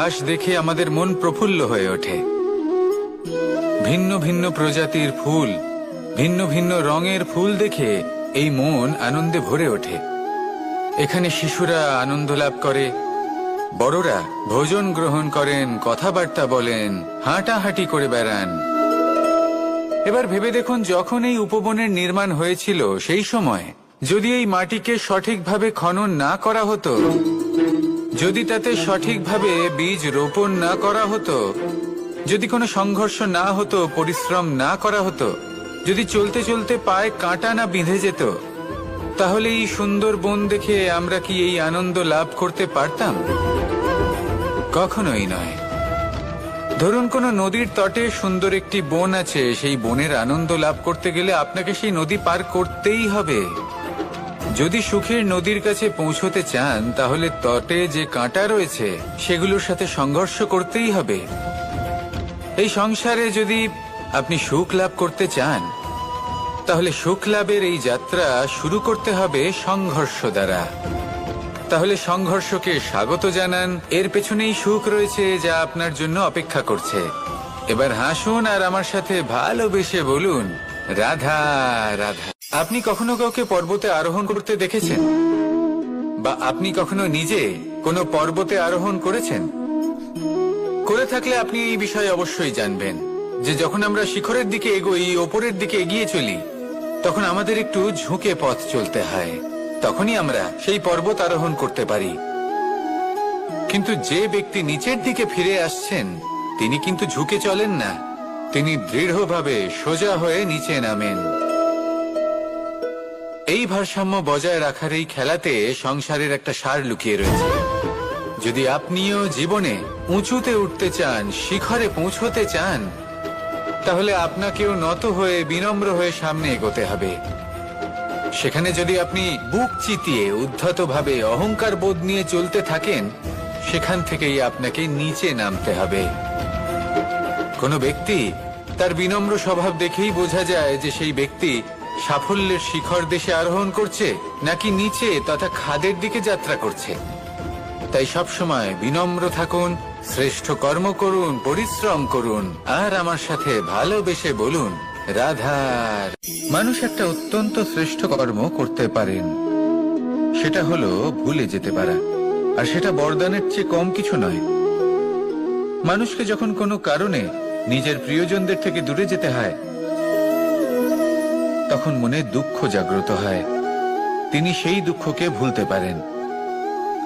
হাঁস দেখে আমাদের মন প্রফুল্ল হয়ে ওঠে। ভিন্ন ভিন্ন প্রজাতির ফুল, ভিন্ন ভিন্ন রঙের ফুল দেখে এই মন আনন্দে ভরে ওঠে। এখানে শিশুরা আনন্দ লাভ করে, বড়রা ভোজন গ্রহণ করেন, কথাবার্তা বলেন, হাঁটাহাঁটি করে বেড়ান। এবার ভেবে দেখুন, যখন এই উপবনের নির্মাণ হয়েছিল সেই সময় যদি এই মাটিকে সঠিকভাবে খনন না করা হতো, যদি তাতে সঠিকভাবে বীজ রোপণ না করা হতো, যদি কোনো সংঘর্ষ না হতো, পরিশ্রম না করা হতো, যদি চলতে চলতে পায়ে কাঁটা না বিঁধে যেত, তাহলে এই সুন্দর বন দেখে আমরা কি এই আনন্দ লাভ করতে পারতাম? কখনোই নয়। ধরুন কোনো নদীর তটে সুন্দর একটি বন আছে, সেই বনের আনন্দ লাভ করতে গেলে আপনাকে সেই নদী পার করতেই হবে। যদি সুখের নদীর কাছে পৌঁছতে চান, তাহলে তটে যে কাঁটা রয়েছে সেগুলোর সাথে সংঘর্ষ করতেই হবে। এই সংসারে যদি আপনি সুখ লাভ করতে চান, তাহলে সুখ লাভের এই যাত্রা শুরু করতে হবে সংঘর্ষ দ্বারা। তাহলে সংঘর্ষকে স্বাগত জানান, এর পেছনেই সুখ রয়েছে যা আপনার জন্য অপেক্ষা করছে। এবার হাসুন আর আমার সাথে ভালোবেসে বলুন, রাধা রাধা। আপনি কখনো কাউকে পর্বতে আরোহণ করতে দেখেছেন? বা আপনি কখনো নিজে কোনো পর্বতে আরোহণ করেছেন? করে থাকলে আপনি এই বিষয়ে অবশ্যই জানবেন যে যখন আমরা শিখরের দিকে এগোই, ওপরের দিকে এগিয়ে চলি, তখন আমাদের একটু ঝুঁকে পথ চলতে হয়। তখনই আমরা সেই পর্বত আরোহণ করতে পারি। কিন্তু যে ব্যক্তি নিচের দিকে ফিরে আসছেন, তিনি কিন্তু ঝুঁকে চলেন না, তিনি দৃঢ়ভাবে সোজা হয়ে নিচে নামেন। এই ভারসাম্য বজায় রাখার এই খেলাতে সংসারের একটা সার লুকিয়ে রয়েছে। যদি আপনিও জীবনে উঁচুতে উঠতে চান, শিখরে পৌঁছতে চান, তাহলে আপনাকেও নত হয়ে, বিনম্র হয়ে সামনে এগোতে হবে। সেখানে যদি আপনি বুক চিতিয়ে উদ্ধতভাবে অহংকার বোধ নিয়ে চলতে থাকেন, সেখান থেকেই আপনাকে নিচে নামতে হবে। কোনো ব্যক্তি তার বিনম্র স্বভাব দেখেই বোঝা যায় যে সেই ব্যক্তি সাফল্যের শিখর দেশে আরোহণ করছে নাকি নিচে তথা খাদের দিকে যাত্রা করছে। তাই সবসময় বিনম্র থাকুন, শ্রেষ্ঠ কর্ম করুন, পরিশ্রম করুন, আর আমার সাথে ভালোবেসে বলুন, রাধার। মানুষ একটা অত্যন্ত শ্রেষ্ঠ কর্ম করতে পারেন, সেটা হলো ভুলে যেতে পারা। আর সেটা বরদানের চেয়ে কম কিছু নয়। মানুষকে যখন কোনো কারণে নিজের প্রিয়জনদের থেকে দূরে যেতে হয়, তখন মনে দুঃখ জাগ্রত হয়, তিনি সেই দুঃখকে ভুলতে পারেন।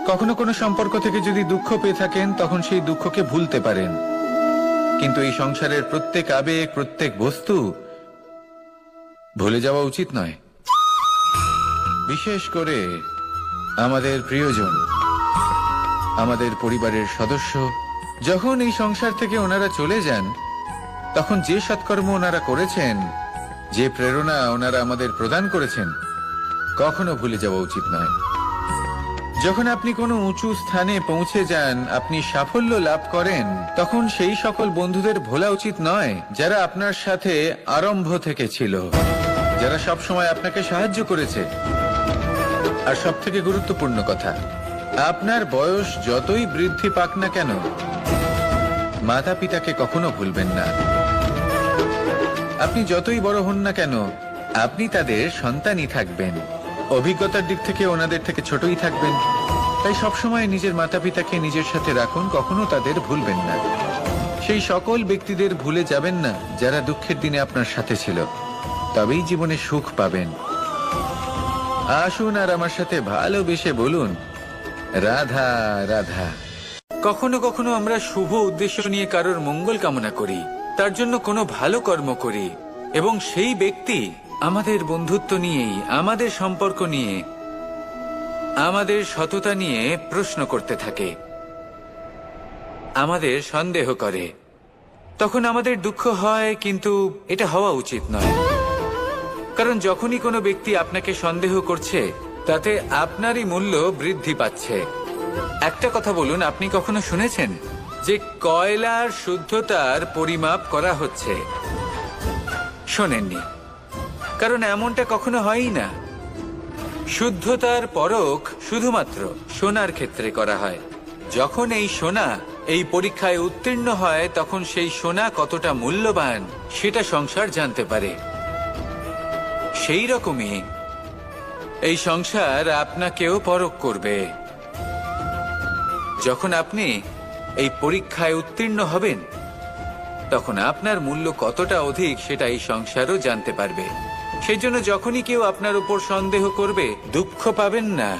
কখনো কোনো সম্পর্ক থেকে যদি দুঃখ পেয়ে থাকেন, তখন সেই দুঃখকে ভুলতে পারেন। কিন্তু এই সংসারের প্রত্যেক আবেগ, প্রত্যেক বস্তু ভুলে যাওয়া উচিত নয়। বিশেষ করে আমাদের প্রিয়জন, আমাদের পরিবারের সদস্য, যখন এই সংসার থেকে ওনারা চলে যান, তখন যে সৎকর্ম ওনারা করেছেন, যে প্রেরণা ওনারা আমাদের প্রদান করেছেন, কখনো ভুলে যাওয়া উচিত নয়। যখন আপনি কোনো উঁচু স্থানে পৌঁছে যান, আপনি সাফল্য লাভ করেন, তখন সেই সকল বন্ধুদের ভোলা উচিত নয় যারা আপনার সাথে আরম্ভ থেকে ছিল, যারা সব সময় আপনাকে সাহায্য করেছে। আর সব থেকে গুরুত্বপূর্ণ কথা, আপনার বয়স যতই বৃদ্ধি পাক না কেন, মাতা পিতাকে কখনো ভুলবেন না। আপনি যতই বড় হন না কেন, আপনি তাদের সন্তানই থাকবেন। অভিজ্ঞতার দিক থেকে ওনাদের থেকে ছোটই থাকবেন। তাই সবসময় নিজের মাতা পিতাকে নিজের সাথে রাখুন, কখনো তাদের ভুলবেন না। সেই সকল ব্যক্তিদের ভুলে যাবেন না যারা দুঃখের দিনে আপনার সাথে ছিল, তবেই জীবনে সুখ পাবেন। আসুন আর আমার সাথে ভালোবেসে বলুন, রাধা রাধা। কখনো কখনো আমরা শুভ উদ্দেশ্য নিয়ে কারোর মঙ্গল কামনা করি, তার জন্য কোনো ভালো কর্ম করি, এবং সেই ব্যক্তি আমাদের বন্ধুত্ব নিয়েই, আমাদের সম্পর্ক নিয়ে, আমাদের সততা নিয়ে প্রশ্ন করতে থাকে, আমাদের সন্দেহ করে। তখন আমাদের দুঃখ হয়, কিন্তু এটা হওয়া উচিত নয়। কারণ যখনই কোনো ব্যক্তি আপনাকে সন্দেহ করছে, তাতে আপনারই মূল্য বৃদ্ধি পাচ্ছে। একটা কথা বলুন, আপনি কখনো শুনেছেন যে কয়লার শুদ্ধতার পরিমাপ করা হচ্ছে? শোনেননি, কারণ এমনটা কখনো হয়ই না। শুদ্ধতার পরখ শুধুমাত্র সোনার ক্ষেত্রে করা হয়। যখন এই সোনা এই পরীক্ষায় উত্তীর্ণ হয় তখন সেই সোনা কতটা মূল্যবান সেটা সংসার জানতে পারে। সেই রকমই এই সংসার আপনাকেও পরখ করবে। যখন আপনি এই পরীক্ষায় উত্তীর্ণ হবেন তখন আপনার মূল্য কতটা অধিক সেটা এই সংসারও জানতে পারবে। সেই জন্য যখনই কেউ আপনার উপর সন্দেহ করবে দুঃখ পাবেন না।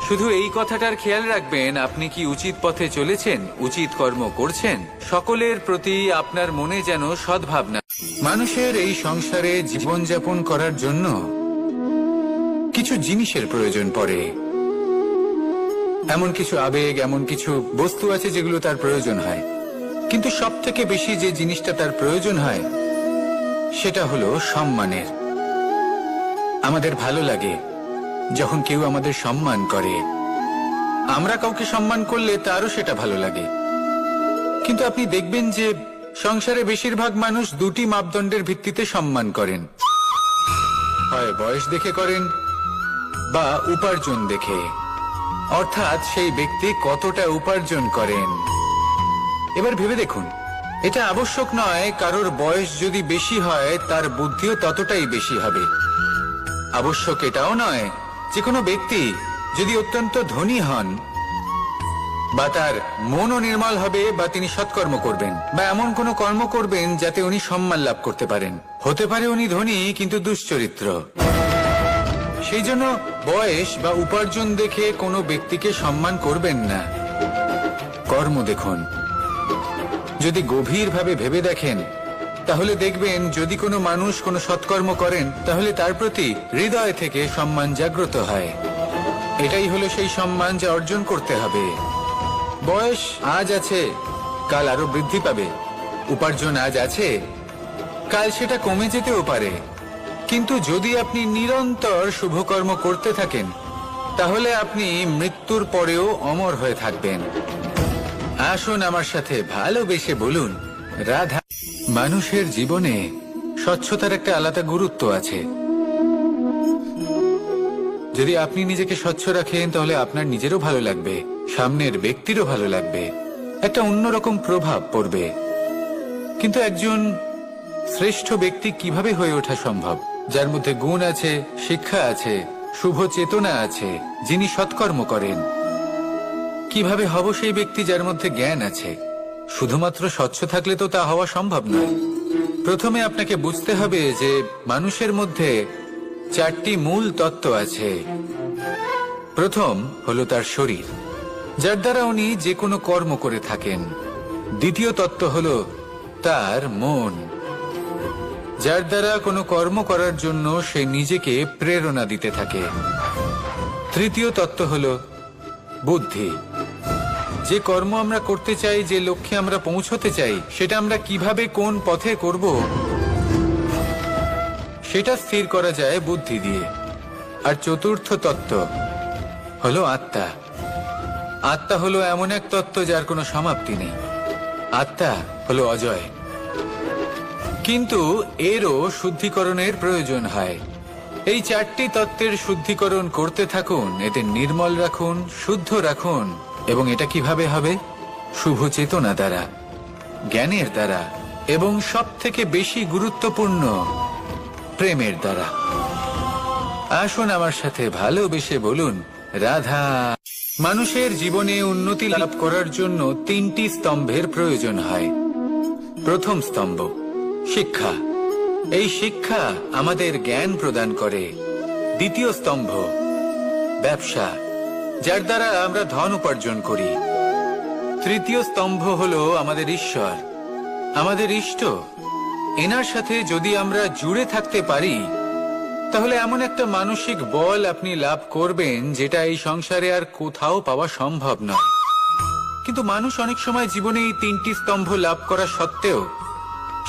শুধু এই কথাটার খেয়াল রাখবেন, আপনি কি উচিত পথে চলেছেন, উচিত কর্ম করছেন। সকলের প্রতি আপনার মনে যেন সদ্ভাবনা। মানুষের এই সংসারে জীবনযাপন করার জন্য কিছু জিনিসের প্রয়োজন পড়ে। এমন কিছু আবেগ, এমন কিছু বস্তু আছে যেগুলো তার প্রয়োজন হয়। কিন্তু সব থেকে বেশি যে জিনিসটা তার প্রয়োজন হয় সেটা হলো সম্মানের। আমাদের ভালো লাগে যখন কেউ আমাদের সম্মান করে। আমরা কাউকে সম্মান করলে তারও সেটা ভালো লাগে। কিন্তু আপনি দেখবেন যে সংসারে বেশিরভাগ মানুষ দুটি মাপদণ্ডের ভিত্তিতে সম্মান করেন, হয় বয়স দেখে করেন বা উপার্জন দেখে, অর্থাৎ সেই ব্যক্তি কতটা উপার্জন করেন। এবার ভেবে দেখুন, এটা আবশ্যক নয় কারোর বয়স যদি বেশি হয় তার বুদ্ধিও ততটাই বেশি হবে। আবশ্যক এটাও নয় যে কোনো ব্যক্তি যদি অত্যন্ত ধনী হন বা তার মনও নির্মল হবে বা তিনি সৎকর্ম করবেন বা এমন কোনো কর্ম করবেন যাতে উনি সম্মান লাভ করতে পারেন। হতে পারে উনি ধনী কিন্তু দুশ্চরিত্র। সেই জন্য বয়স বা উপার্জন দেখে কোনো ব্যক্তিকে সম্মান করবেন না। কর্ম দেখুন। যদি গভীরভাবে ভেবে দেখেন তাহলে দেখবেন যদি কোনো মানুষ কোনো সৎকর্ম করেন তাহলে তার প্রতি হৃদয় থেকে সম্মান জাগ্রত হয়। এটাই হলো সেই সম্মান যা অর্জন করতে হবে। বয়স আজ আছে, কাল আরো বৃদ্ধি পাবে। উপার্জন আজ আছে, কাল সেটা কমে যেতেও পারে। কিন্তু যদি আপনি নিরন্তর শুভকর্ম করতে থাকেন তাহলে আপনি মৃত্যুর পরেও অমর হয়ে থাকবেন। আসুন আমার সাথে ভালোবেসে বলুন রাধা। মানুষের জীবনে স্বচ্ছতার একটা আলাদা গুরুত্ব আছে। যদি আপনি নিজেকে স্বচ্ছ রাখেন তাহলে আপনার নিজেরও ভালো লাগবে, সামনের ব্যক্তিরও ভালো লাগবে, একটা অন্যরকম প্রভাব পড়বে। কিন্তু একজন শ্রেষ্ঠ ব্যক্তি কিভাবে হয়ে ওঠা সম্ভব? যার মধ্যে গুণ আছে, শিক্ষা আছে, শুভ চেতনা আছে, যিনি সৎকর্ম করেন। কিভাবে হব সেই ব্যক্তি যার মধ্যে জ্ঞান আছে? শুধুমাত্র স্বচ্ছ থাকলে তো তা হওয়া সম্ভব নয়। প্রথমে আপনাকে বুঝতে হবে যে মানুষের মধ্যে চারটি মূল তত্ত্ব আছে। প্রথম হলো তার শরীর, যার দ্বারা উনি যে কোনো কর্ম করে থাকেন। দ্বিতীয় তত্ত্ব হলো তার মন, যার দ্বারা কোনো কর্ম করার জন্য সে নিজেকে প্রেরণা দিতে থাকে। তৃতীয় তত্ত্ব হলো বুদ্ধি, যে কর্ম আমরা করতে চাই, যে লক্ষ্যে আমরা পৌঁছতে চাই, সেটা আমরা কিভাবে কোন পথে করব সেটা স্থির করা যায় বুদ্ধি দিয়ে। আর চতুর্থ তত্ত্ব হলো আত্মা। আত্মা হলো এমন এক তত্ত্ব যার কোনো সমাপ্তি নেই। আত্মা হলো অজয়। কিন্তু এরও শুদ্ধিকরণের প্রয়োজন হয়। এই চারটি তত্ত্বের শুদ্ধিকরণ করতে থাকুন, এদের নির্মল রাখুন, শুদ্ধ রাখুন। এবং এটা কিভাবে হবে? শুভ চেতনা দ্বারা, জ্ঞানের দ্বারা, এবং সব থেকে বেশি গুরুত্বপূর্ণ প্রেমের দ্বারা। আসুন আমার সাথে ভালোবেসে বলুন রাধা। মানুষের জীবনে উন্নতি লাভ করার জন্য তিনটি স্তম্ভের প্রয়োজন হয়। প্রথম স্তম্ভ শিক্ষা। এই শিক্ষা আমাদের জ্ঞান প্রদান করে। দ্বিতীয় স্তম্ভ ব্যবসা, যার দ্বারা আমরা ধন উপার্জন করি। তৃতীয় স্তম্ভ হলো আমাদের ঈশ্বর, আমাদের ইষ্ট। এনার সাথে যদি আমরা জুড়ে থাকতে পারি তাহলে এমন একটা মানসিক বল আপনি লাভ করবেন যেটা এই সংসারে আর কোথাও পাওয়া সম্ভব নয়। কিন্তু মানুষ অনেক সময় জীবনে এই তিনটি স্তম্ভ লাভ করা সত্ত্বেও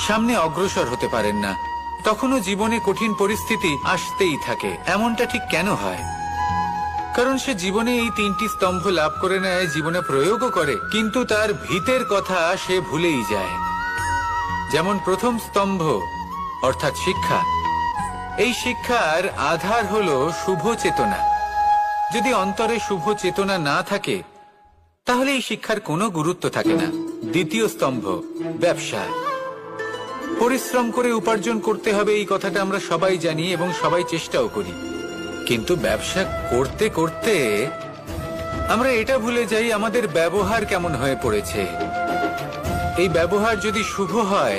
সামনে অগ্রসর হতে পারেন না। তখনও জীবনে কঠিন পরিস্থিতি আসতেই থাকে। এমনটা ঠিক কেন হয়? কারণ সে জীবনে এই তিনটি স্তম্ভ লাভ করে নেয়, জীবনে প্রয়োগও করে, কিন্তু তার ভিতের কথা সে ভুলেই যায়। যেমন প্রথম স্তম্ভ অর্থাৎ শিক্ষা। এই শিক্ষার আধার হলো শুভ চেতনা। যদি অন্তরে শুভ চেতনা না থাকে তাহলে এই শিক্ষার কোনো গুরুত্ব থাকে না। দ্বিতীয় স্তম্ভ, ব্যবসা। পরিশ্রম করে উপার্জন করতে হবে এই কথাটা আমরা সবাই জানি এবং সবাই চেষ্টাও করি, কিন্তু ব্যবসা করতে করতে আমরা এটা ভুলে যাই আমাদের ব্যবহার কেমন হয়ে পড়েছে। এই ব্যবহার যদি শুভ হয়,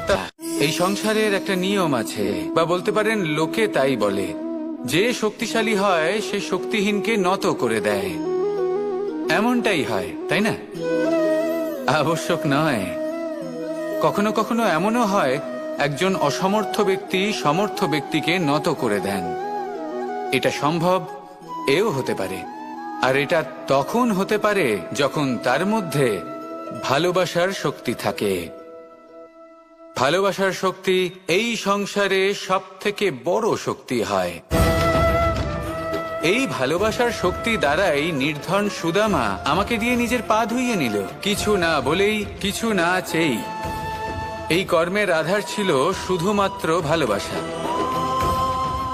তা এই সংসারের একটা নিয়ম আছে, বা বলতে পারেন লোকে তাই বলে, যে শক্তিশালী হয় সে শক্তিহীনকে নত করে দেয়। এমনটাই হয়, তাই না? আবশ্যক নয়, কখনো কখনো এমনও হয় একজন অসমর্থ ব্যক্তি সমর্থ ব্যক্তিকে নত করে দেন। এটা সম্ভব, এও হতে পারে। আর এটা তখন হতে পারে যখন তার মধ্যে ভালোবাসার শক্তি থাকে। ভালোবাসার শক্তি এই সংসারে সবথেকে বড় শক্তি হয়। এই ভালোবাসার শক্তি দ্বারাই নির্ধন সুদামা আমাকে দিয়ে নিজের পা ধুইয়ে নিল, কিছু না বলেই, কিছু না চেয়েই। এই কর্মের আধার ছিল শুধুমাত্র ভালোবাসা।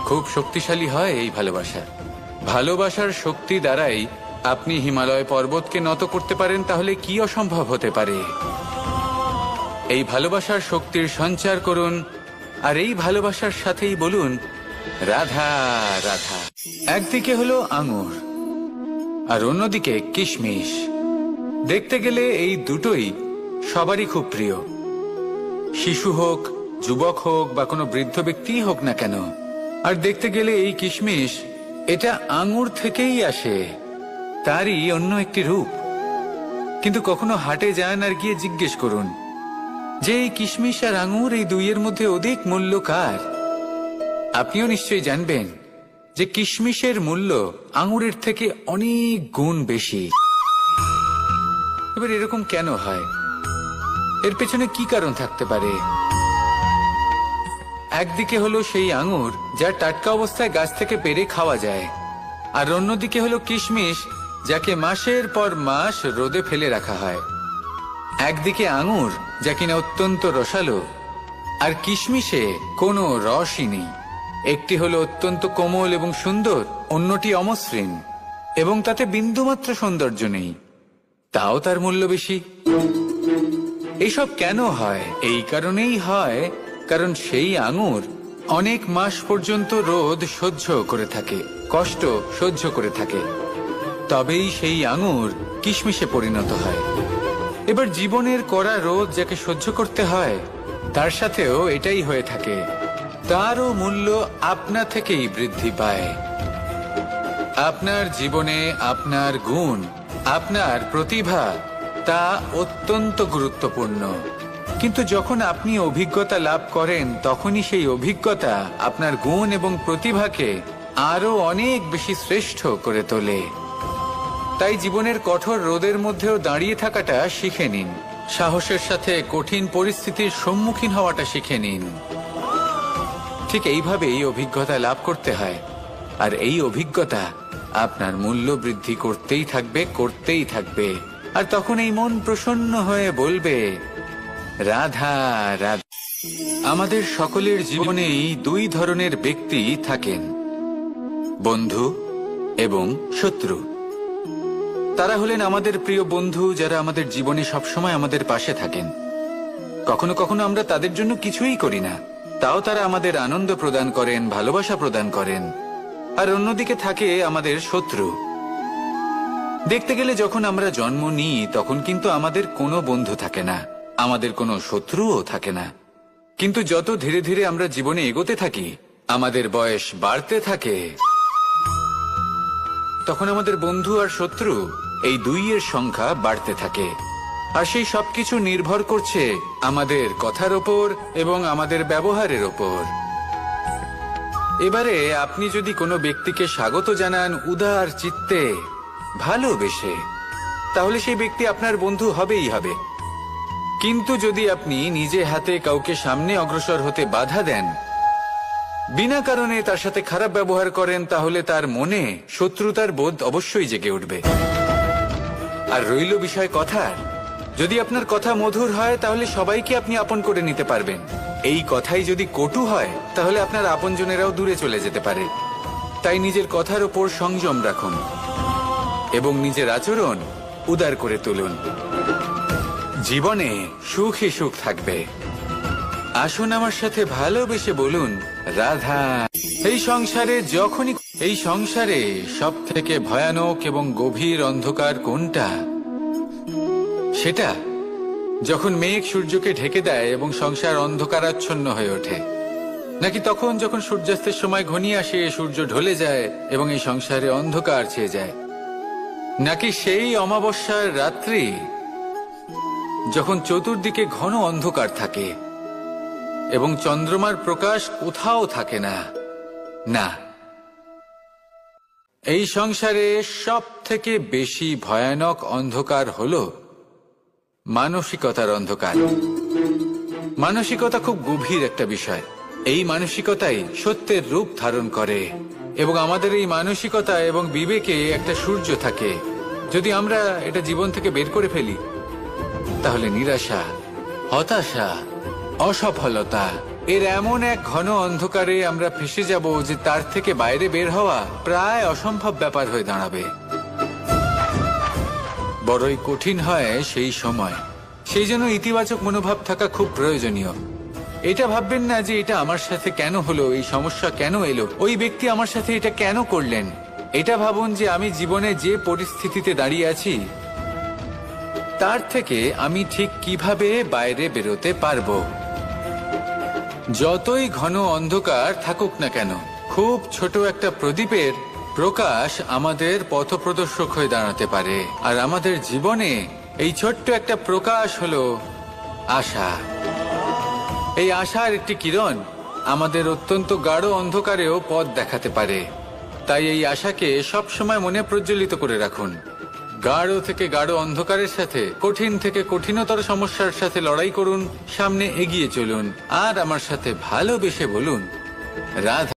খুব শক্তিশালী হয় এই ভালোবাসা। ভালোবাসার শক্তি দ্বারাই আপনি হিমালয় পর্বতকে নত করতে পারেন, তাহলে কি অসম্ভব হতে পারে? এই ভালোবাসার শক্তির সঞ্চার করুন, আর এই ভালোবাসার সাথেই বলুন রাধা রাধা। একদিকে হলো আঙুর আর অন্যদিকে কিশমিশ। দেখতে গেলে এই দুটোই সবারই খুব প্রিয়, শিশু হোক, যুবক হোক বা কোনো বৃদ্ধ ব্যক্তিই হোক না কেন। আর দেখতে গেলে এই কিশমিশ, এটা আঙুর থেকেই আসে, তারই অন্য একটি রূপ। কিন্তু কখনো হাটে যান আর গিয়ে জিজ্ঞেস করুন যে এই কিশমিশ আর আঙুর, এই দুইয়ের মধ্যে অধিক মূল্য কার? আপনিও নিশ্চয়ই জানবেন যে কিশমিশের মূল্য আঙুরের থেকে অনেক গুণ বেশি। এবার এরকম কেন হয়? এর পেছনে কি কারণ থাকতে পারে? একদিকে হলো সেই আঙুর যা টাটকা অবস্থায় গাছ থেকে পেড়ে খাওয়া যায়, আর অন্যদিকে হলো কিশমিশ যাকে মাসের পর মাস রোদে ফেলে রাখা হয়। একদিকে আঙুর যা কিনা অত্যন্ত রসালো, আর কিশমিশে কোনো রসই নেই। একটি হলো অত্যন্ত কোমল এবং সুন্দর, অন্যটি অমসৃণ এবং তাতে বিন্দুমাত্র সৌন্দর্য নেই, তাও তার মূল্য বেশি। এইসব কেন হয়? এই কারণেই হয় কারণ সেই আঙুর অনেক মাস পর্যন্ত রোদ সহ্য করে থাকে, কষ্ট সহ্য করে থাকে, তবেই সেই আঙুর কিশমিশে পরিণত হয়। এবার জীবনের কড়া রোদ যাকে সহ্য করতে হয়, তার সাথেও এটাই হয়ে থাকে, তারও মূল্য আপনা থেকেই বৃদ্ধি পায়। আপনার জীবনে আপনার গুণ, আপনার প্রতিভা, তা অত্যন্ত গুরুত্বপূর্ণ। কিন্তু যখন আপনি অভিজ্ঞতা লাভ করেন, তখনই সেই অভিজ্ঞতা আপনার গুণ এবং প্রতিভাকে আরো অনেক বেশি শ্রেষ্ঠ করে তোলে। তাই জীবনের কঠোর রোদের মধ্যেও দাঁড়িয়ে থাকাটা শিখে নিন, সাহসের সাথে কঠিন পরিস্থিতির সম্মুখীন হওয়াটা শিখে নিন। ঠিক এইভাবেই অভিজ্ঞতা লাভ করতে হয়, আর এই অভিজ্ঞতা আপনার মূল্য বৃদ্ধি করতেই থাকবে, করতেই থাকবে। আর তখন এই মন প্রসন্ন হয়ে বলবে রাধা রাধা। আমাদের সকলের জীবনেই দুই ধরনের ব্যক্তি থাকেন, বন্ধু এবং শত্রু। তারা হলেন আমাদের প্রিয় বন্ধু, যারা আমাদের জীবনে সবসময় আমাদের পাশে থাকেন। কখনো কখনো আমরা তাদের জন্য কিছুই করি না, তাও তারা আমাদের আনন্দ প্রদান করেন, ভালোবাসা প্রদান করেন। আর অন্যদিকে থাকে আমাদের শত্রু। দেখতে গেলে যখন আমরা জন্ম নিই, তখন কিন্তু আমাদের কোনো বন্ধু থাকে না, আমাদের কোনো শত্রুও থাকে না। কিন্তু যত ধীরে ধীরে আমরা জীবনে এগোতে থাকি, আমাদের বয়স বাড়তে থাকে, তখন আমাদের বন্ধু আর শত্রু এই দুইয়ের সংখ্যা বাড়তে থাকে। আর সেই সবকিছু নির্ভর করছে আমাদের কথার ওপর এবং আমাদের ব্যবহারের ওপর। এবারে আপনি যদি কোনো ব্যক্তিকে স্বাগত জানান উদার চিত্তে, ভালোবেসে, তাহলে সেই ব্যক্তি আপনার বন্ধু হবেই হবে। কিন্তু যদি আপনি নিজে হাতে কাউকে সামনে অগ্রসর হতে বাধা দেন, বিনা কারণে তার সাথে খারাপ ব্যবহার করেন, তাহলে তার মনে শত্রুতার বোধ অবশ্যই জেগে উঠবে। আর রইল বিষয় কথার, যদি আপনার কথা মধুর হয়, তাহলে সবাইকে আপনি আপন করে নিতে পারবেন। এই কথাই যদি কটু হয়, তাহলে আপনার আপনজনেরাও দূরে চলে যেতে পারে। তাই নিজের কথার ওপর সংযম রাখুন এবং নিজের আচরণ উদার করে তুলুন। জীবনে সুখী সুখ থাকবে। আসুন আমার সাথে ভালোবেসে বলুন, রাধা। এই সংসারে সব থেকে ভয়ানক এবং গভীর অন্ধকার কোনটা? সেটা যখন মেঘ সূর্যকে ঢেকে দেয় এবং সংসার অন্ধকারাচ্ছন্ন হয়ে ওঠে, নাকি তখন যখন সূর্যাস্তের সময় ঘনিয়ে আসে, সূর্য ঢলে যায় এবং এই সংসারে অন্ধকার ছেয়ে যায়, নাকি সেই অমাবস্যার রাত্রি যখন চতুর্দিকে ঘন অন্ধকার থাকে এবং চন্দ্রমার প্রকাশ কোথাও থাকে না? না, এই সংসারে সব থেকে বেশি ভয়ানক অন্ধকার হলো মানসিকতার অন্ধকার। মানসিকতা খুব গভীর একটা বিষয়। এই মানসিকতাই সত্যের রূপ ধারণ করে এবং আমাদের এই মানসিকতা এবং বিবেকে একটা সূর্য থাকে। যদি আমরা এটা জীবন থেকে বের করে ফেলি, তাহলে নিরাশা, হতাশা, অসফলতা এর এমন এক ঘন অন্ধকারে আমরা ফেসে যাব যে তার থেকে বাইরে বের হওয়া প্রায় অসম্ভব ব্যাপার হয়ে দাঁড়াবে। বড়ই কঠিন হয় সেই সময়। সেই জন্য ইতিবাচক মনোভাব থাকা খুব প্রয়োজনীয়। এটা ভাববেন না যে এটা আমার সাথে কেন হলো, এই সমস্যা কেন এলো, ওই ব্যক্তি আমার সাথে এটা কেন করলেন। এটা ভাবুন যে আমি জীবনে যে পরিস্থিতিতে দাঁড়িয়ে আছি তার থেকে আমি ঠিক কিভাবে বাইরে বেরোতে পারবো। যতই ঘন অন্ধকার থাকুক না কেন, খুব ছোট একটা প্রদীপের প্রকাশ আমাদের পথপ্রদর্শক হয়ে দাঁড়াতে পারে। আর আমাদের জীবনে এই ছোট্ট একটা প্রকাশ হলো আশা। এই আশার একটি কিরণ আমাদের অত্যন্ত গাঢ় অন্ধকারেও পথ দেখাতে পারে। তাই এই আশাকে সবসময় মনে প্রজ্বলিত করে রাখুন। গাঢ় থেকে গাঢ় অন্ধকারের সাথে, কঠিন থেকে কঠিনতর সমস্যার সাথে লড়াই করুন, সামনে এগিয়ে চলুন আর আমার সাথে ভালোবেসে বলুন, রাধা।